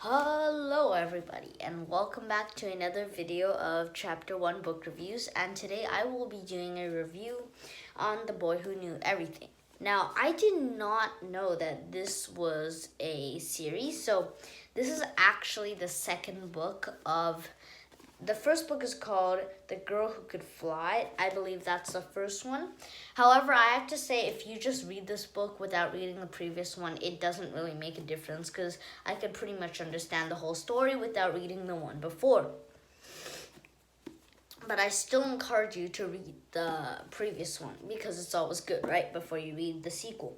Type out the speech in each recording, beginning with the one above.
Hello everybody and welcome back to another video of Chapter 1 Book Reviews, and today I will be doing a review on The Boy Who Knew Everything. Now, I did not know that this was a series, so this is actually the second book of the first book is called The Girl Who Could Fly. I believe that's the first one. However, I have to say, if you just read this book without reading the previous one, it doesn't really make a difference because I could pretty much understand the whole story without reading the one before. But I still encourage you to read the previous one because it's always good, right, before you read the sequel.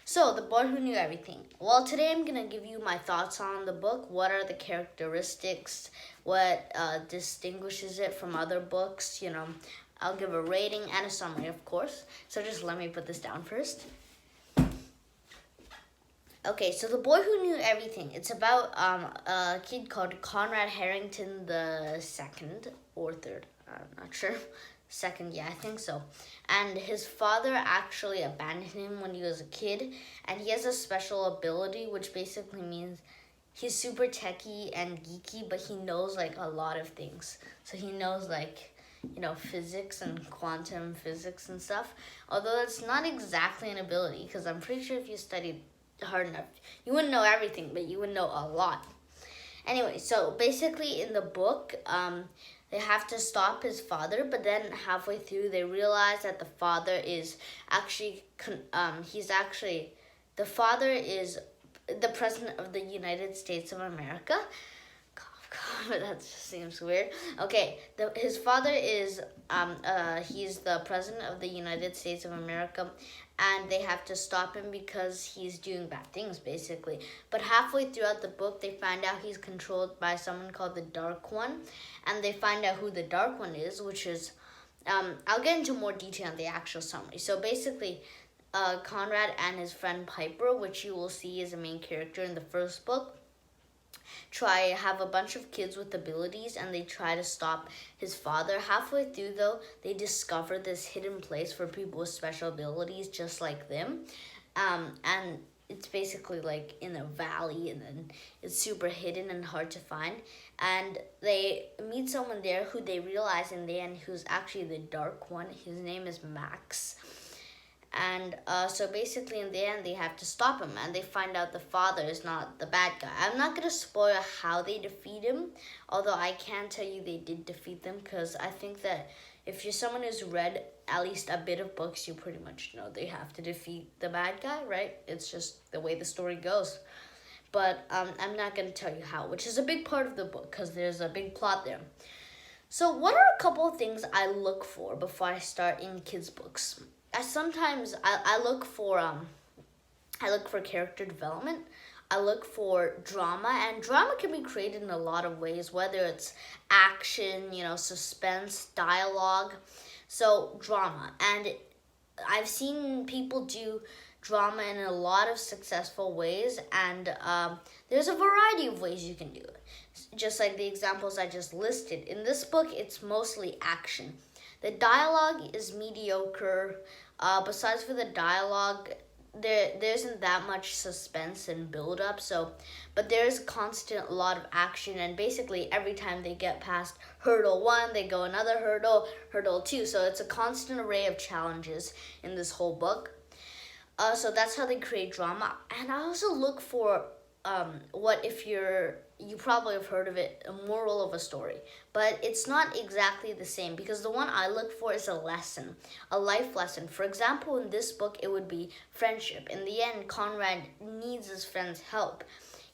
So, The Boy Who Knew Everything. Well, today I'm going to give you my thoughts on the book. What are the characteristics? What distinguishes it from other books? I'll give a rating and a summary, of course. So just let me put this down first. Okay, so The Boy Who Knew Everything. It's about a kid called Conrad Harrington the second or third. I'm not sure. Second, yeah, I think so. And his father actually abandoned him when he was a kid, and he has a special ability, which basically means he's super techie and geeky, but he knows like a lot of things. So he knows physics and quantum physics and stuff. Although that's not exactly an ability, because I'm pretty sure if you studied hard enough, you wouldn't know everything, but you would know a lot. Anyway, so basically in the book, they have to stop his father, but then halfway through they realize that the father is actually, the father is the president of the United States of America. God, that just seems weird. Okay, his father is, he's the president of the United States of America, and they have to stop him because he's doing bad things, basically. But halfway throughout the book, they find out he's controlled by someone called the Dark One, and they find out who the Dark One is, which is, I'll get into more detail in the actual summary. So basically, Conrad and his friend Piper, which you will see is a main character in the first book, have a bunch of kids with abilities, and they try to stop his father. Halfway through, though, they discover this hidden place for people with special abilities just like them, and it's basically like in a valley, and then it's super hidden and hard to find, and they meet someone there who they realize in the end who's actually the Dark One. His name is Max. And so basically in the end, they have to stop him, and they find out the father is not the bad guy. I'm not going to spoil how they defeat him, although I can tell you they did defeat them, because I think that if you're someone who's read at least a bit of books, you pretty much know they have to defeat the bad guy, right? It's just the way the story goes. But I'm not going to tell you how, which is a big part of the book, because there's a big plot there. So what are a couple of things I look for before I start in kids' books? I look for character development. I look for drama, and drama can be created in a lot of ways, whether it's action, suspense, dialogue. So drama, and I've seen people do drama in a lot of successful ways, and there's a variety of ways you can do it. Just like the examples I just listed. In this book, it's mostly action. The dialogue is mediocre. Besides for the dialogue, there isn't that much suspense and build up. But there's constant lot of action, and basically every time they get past hurdle 1, they go another hurdle 2. So it's a constant array of challenges in this whole book. So that's how they create drama. And I also look for you probably have heard of it, a moral of a story. But it's not exactly the same, because the one I look for is a lesson, a life lesson. For example, in this book, it would be friendship. In the end, Conrad needs his friend's help.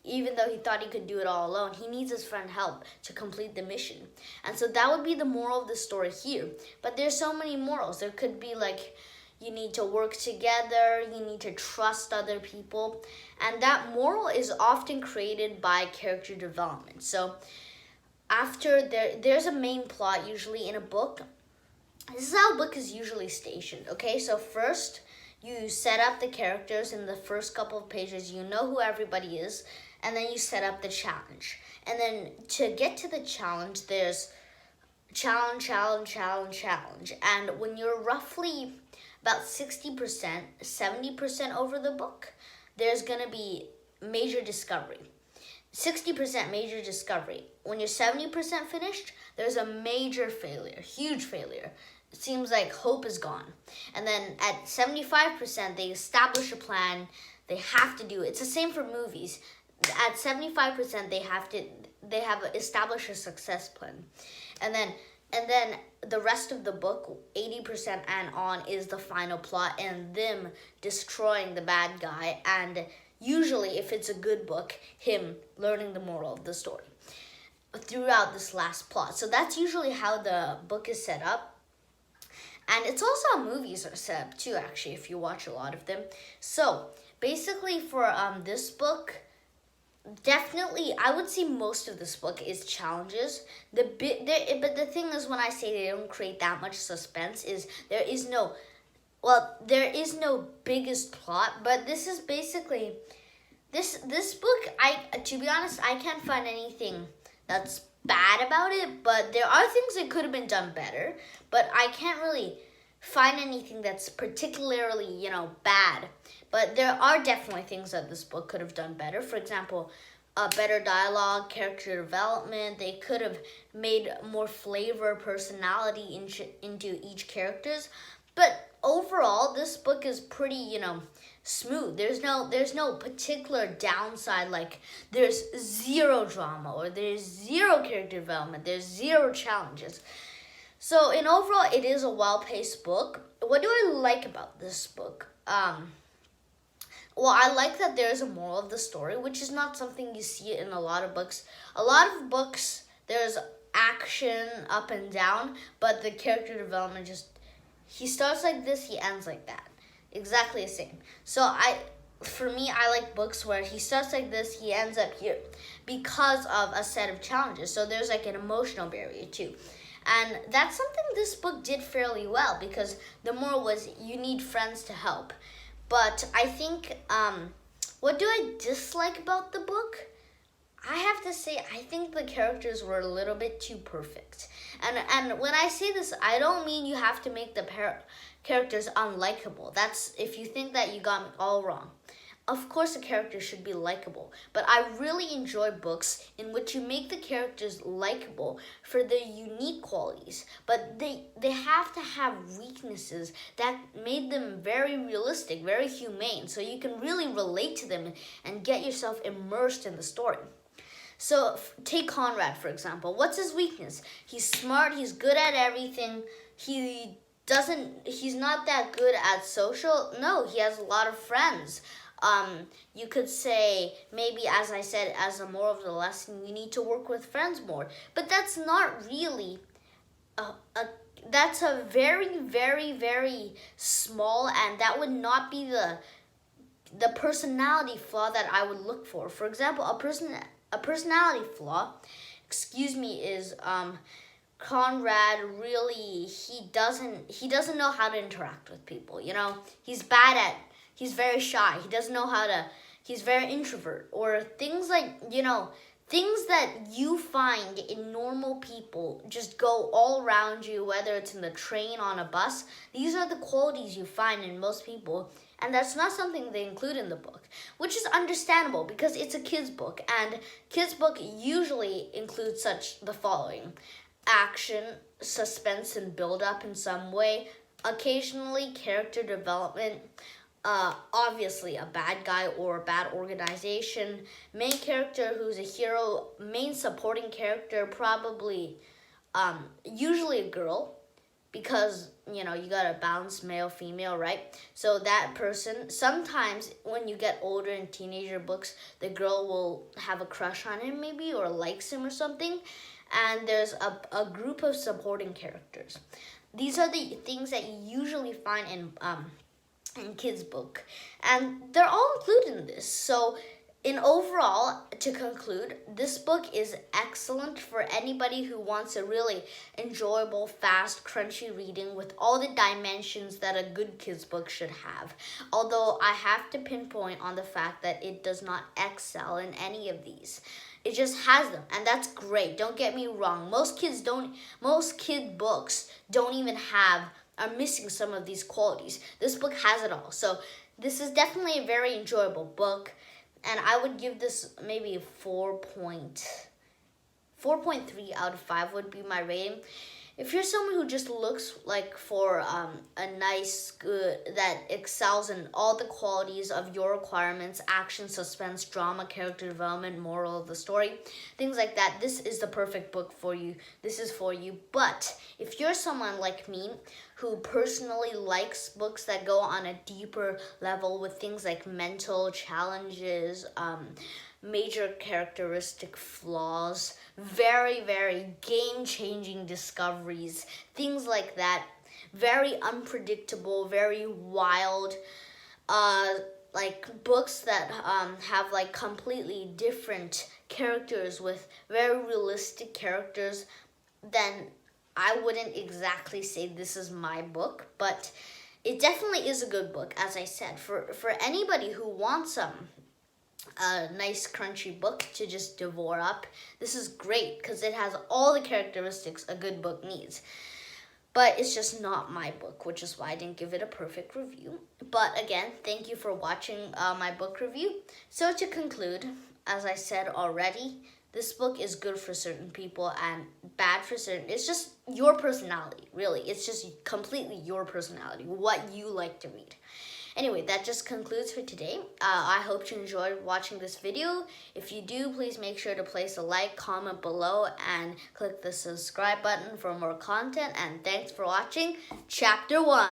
Even though he thought he could do it all alone, he needs his friend's help to complete the mission. And so that would be the moral of the story here. But there's so many morals. There could be like, you need to work together, you need to trust other people, and that moral is often created by character development. So after there's a main plot usually in a book. This is how a book is usually stationed, okay? So first, you set up the characters in the first couple of pages, you know who everybody is, and then you set up the challenge. And then to get to the challenge, there's challenge. And when you're roughly about 60%, 70% over the book, there's going to be major discovery. 60% major discovery. When you're 70% finished, there's a major failure, huge failure. It seems like hope is gone. And then at 75%, they establish a plan. They have to do it. It's the same for movies. At 75%, they have established a success plan. And then the rest of the book, 80% and on, is the final plot and them destroying the bad guy, and usually, if it's a good book, him learning the moral of the story throughout this last plot. So that's usually how the book is set up. And it's also how movies are set up too, actually, if you watch a lot of them. So basically for this book, definitely, I would say most of this book is challenges. But the thing is, when I say they don't create that much suspense, is there is no biggest plot. But this is basically this book. To be honest, I can't find anything that's bad about it. But there are things that could have been done better. But I can't really find anything that's particularly, bad. But there are definitely things that this book could have done better. For example, better dialogue, character development. They could have made more flavor, personality into each characters. But overall, this book is pretty, smooth. There's no particular downside, like there's zero drama or there's zero character development. There's zero challenges. So in overall, it is a well-paced book. What do I like about this book? Well, I like that there's a moral of the story, which is not something you see in a lot of books. A lot of books, there's action up and down, but the character development he starts like this, he ends like that. Exactly the same. So for me, I like books where he starts like this, he ends up here, because of a set of challenges. So there's like an emotional barrier too. And that's something this book did fairly well, because the moral was you need friends to help. But I think, what do I dislike about the book? I have to say, I think the characters were a little bit too perfect. And when I say this, I don't mean you have to make the characters unlikable. That's, if you think that, you got me all wrong. Of course, the characters should be likable, but I really enjoy books in which you make the characters likable for their unique qualities, but they have to have weaknesses that made them very realistic, very humane, so you can really relate to them and get yourself immersed in the story. So take Conrad, for example. What's his weakness? He's smart, he's good at everything, he's not that good at social. No, he has a lot of friends. You could say, maybe, as I said, as a moral of the lesson, you need to work with friends more. But that's not really that's a very, very, very small, and that would not be the personality flaw that I would look for. For example, a personality flaw, is Conrad really, he doesn't know how to interact with people. He's very shy. He doesn't know he's very introvert. Or things like, things that you find in normal people just go all around you, whether it's in the train, on a bus. These are the qualities you find in most people. And that's not something they include in the book, which is understandable because it's a kid's book. And kids' book usually includes the following: action, suspense, and build-up in some way. Occasionally, character development. Obviously a bad guy or a bad organization, main character who's a hero, main supporting character, probably usually a girl, because you gotta balance male female, right? So that person, sometimes when you get older in teenager books, the girl will have a crush on him maybe, or likes him or something, and there's a group of supporting characters. These are the things that you usually find in kids' book, and they're all included in this. So in overall, to conclude, this book is excellent for anybody who wants a really enjoyable, fast, crunchy reading with all the dimensions that a good kids' book should have. Although I have to pinpoint on the fact that it does not excel in any of these. It just has them, and that's great. Don't get me wrong. Most kid books don't even are missing some of these qualities. This book has it all. So this is definitely a very enjoyable book. And I would give this maybe 4.3 out of 5 would be my rating. If you're someone who just looks like for a nice, good, that excels in all the qualities of your requirements, action, suspense, drama, character development, moral of the story, things like that, this is the perfect book for you. This is for you. But if you're someone like me who personally likes books that go on a deeper level with things like mental challenges, major characteristic flaws, very, very game-changing discoveries, things like that, very unpredictable, very wild, like books that have like completely different characters with very realistic characters, then I wouldn't exactly say this is my book, but it definitely is a good book, as I said. For anybody who wants a nice crunchy book to just devour up, this is great because it has all the characteristics a good book needs. But it's just not my book, which is why I didn't give it a perfect review. But again, thank you for watching my book review. So to conclude, as I said already, this book is good for certain people and bad for certain. It's just your personality, really. It's just completely your personality, what you like to read. Anyway, that just concludes for today. I hope you enjoyed watching this video. If you do, please make sure to place a like, comment below, and click the subscribe button for more content. And thanks for watching Chapter 1.